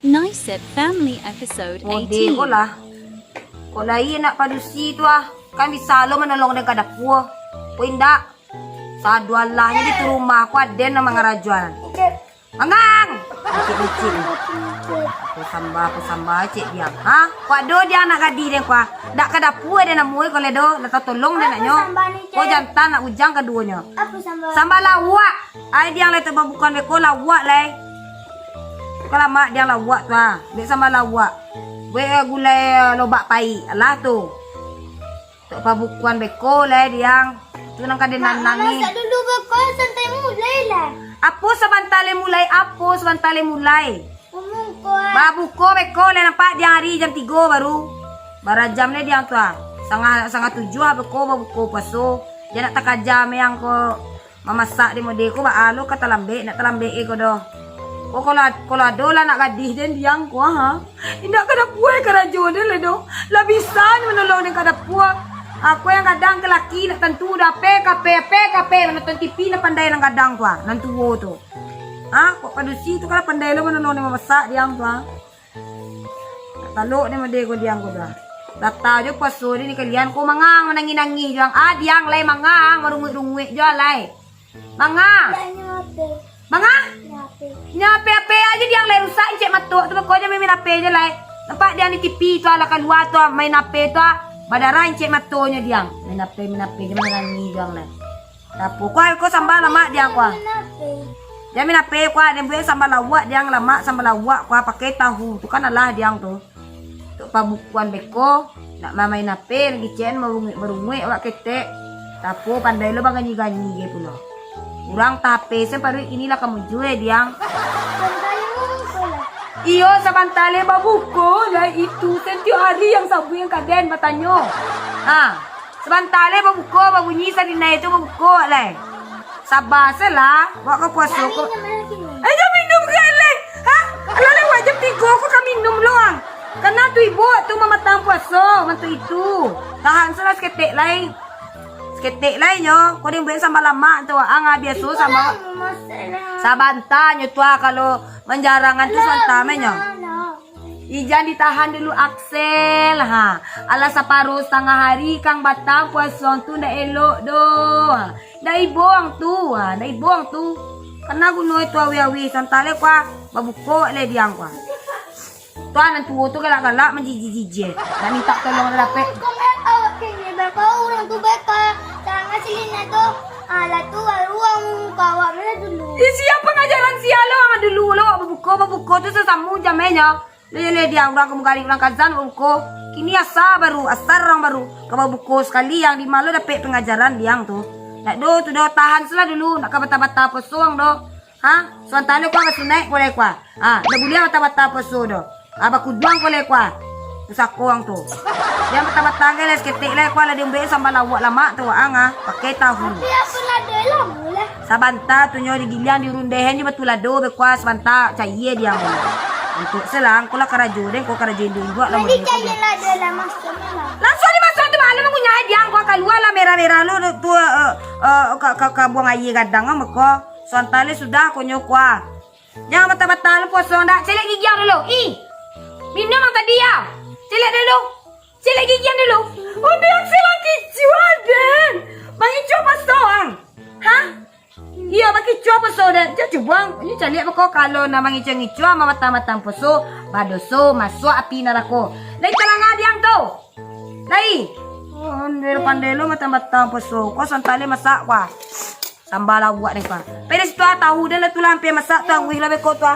Nice It Family Episode Hindi 18. ko lah. Ko lahi nak padusi tu ah. Kan bisa lo menolong dengan kadapua. Ko inda. Sa dualahnya di rumah ko ada na mga rajuan. Mangang. Cik. Aku samba cik dia. Ha? Ko ado dia anak gadi den ko. Dak kadapua dia namuy ko ledo, nak tolong dia nak nyo. Ko jantan nak ujang keduanya. Samba lawak. Ai dia le bukan be ko lawak le. Kalau mak dia lawak tu ah. Dek sama lawak. We gulai lobak pai. Alah tu. Tok pabukuan beko le diang. Tu nang kadenan nangi. Masa dulu beko santai mulai lah. Apo sabantale mulai, apo sabantale mulai. Ngomong ko Babuko beko le nampak dia hari jam 3 baru. Barajam le diang tu ah. Sangat 7 beko babuko paso. Dia nak takajam yang ko mamasak di mode ko ba alo kata lambe nak talambe ko do. Oh kalau dola nak gadih dan diang ko ha. Indak kada puai karajo dia le do. La bisa menolong dengan kada puak. Aku yang kadang ke laki nak tentu dah PKP menonton TV na pandai nang kadang tu ah. Nan tuwo tu. Ha, kok padusi tu kalau pandai lo menolong dengan masak diang tu ah. Talok ni made ko diang ko dah. Data jo paso ni kalian ko mangang manangi-nangi diang diang lai mangang marungui-rungui jo lai. Mangang. Mangang? Nyape ape aja dia yang lai rusak cek matuk tu pokoknya main ape aja lai. Nampak dia ni TV tu ala keluar tu main ape tu badaran cek matonya dia. Main ape dia menangi dia lai. Tapo ko sambal lama dia ko. Dia main ape ko dia buat sambal lawak dia lama sambal lawak ko pakai tahu tu kan alah dia tu. Tu pabukuan beko nak main ape lagi cen merungui awak ketek. Tapo pandai lo banganyi-ganyi ge pula. Kurang tape baru inilah kamu jual diang. Iyo sabantale babuko lah itu setiap hari yang sabu yang kaden batanyo. Sabantale babuko babunyi sarina itu babuko lah. Sabase lah, wak ko puaso ko. Ayo minum gale. Ha? Alale wajib 3 ko ka minum loang. Karena tu ibu tu mamatang puaso, mantu itu. Tahan salah seketik lain. Ketik lain yo, kau yang buat sama lama tu, biasa sama sabanta nyo tu kalau menjarangan tu santamenya. Ijan ditahan dulu Axel ha. Ala separuh setengah hari kang batang puasong tu ndak elok do. Dai buang tu, dai buang tu. Karena gunoi tu awi-awi santale kwa babuko le diang kwa. Tuan tu galak-galak menjiji-jiji. Dan minta tolong dapat. Orang tu beka sangat silina tu ala tu ruang kawan mana dulu. Siapa pengajaran sialo ama dulu lo babuko tu sesamu jamenya. Le dia orang kemukali orang kazan babuko. Kini asar orang baru ke babuko sekali yang di malu dapat pengajaran diang tu. Nak do tu do tahan sela dulu nak bata-bata posong do. Ha? Suantane ko kasi naik boleh kwa. Dah boleh bata-bata poso do. Bakuduang boleh kwa. Sakuang tu. Dia mata-mata geles ketik le kwa la diumbe sambal lawak lama tu pakai tahu. Dia pernah dalam boleh. Sabanta tu nyo digilian dirundehan ni betul lado be kwa sabanta caie dia mo. Untuk selang kula karajo den ko karajo indung buat lah. Jadi cair lah dalam masuk lah. Langsung dimasuk tu malam mengunyah dia ko keluar lah merah-merah lo tu ka buang air gadang ko. Soantale sudah ko nyo kwa. Jangan mata-mata lu posong dak celek gigi dulu. Minum ang tadi ya. Celek dulu. Celek gigi dulu. Oh dia selang kicuan den. Mangicu pasoang. Ha? Iya bagi cuap paso den. Dia cuang. Ini cari apa kau kalau na mangicu-ngicu ama mata-mata paso badoso masuk api narako. Lai talang diang tu. Lai. Oh pandai lo mata-mata paso. Kau santale masak kwa. Sambal awak ni kwa. Pedes tu tahu dan la tu lampe masak tu angwi la beko tu.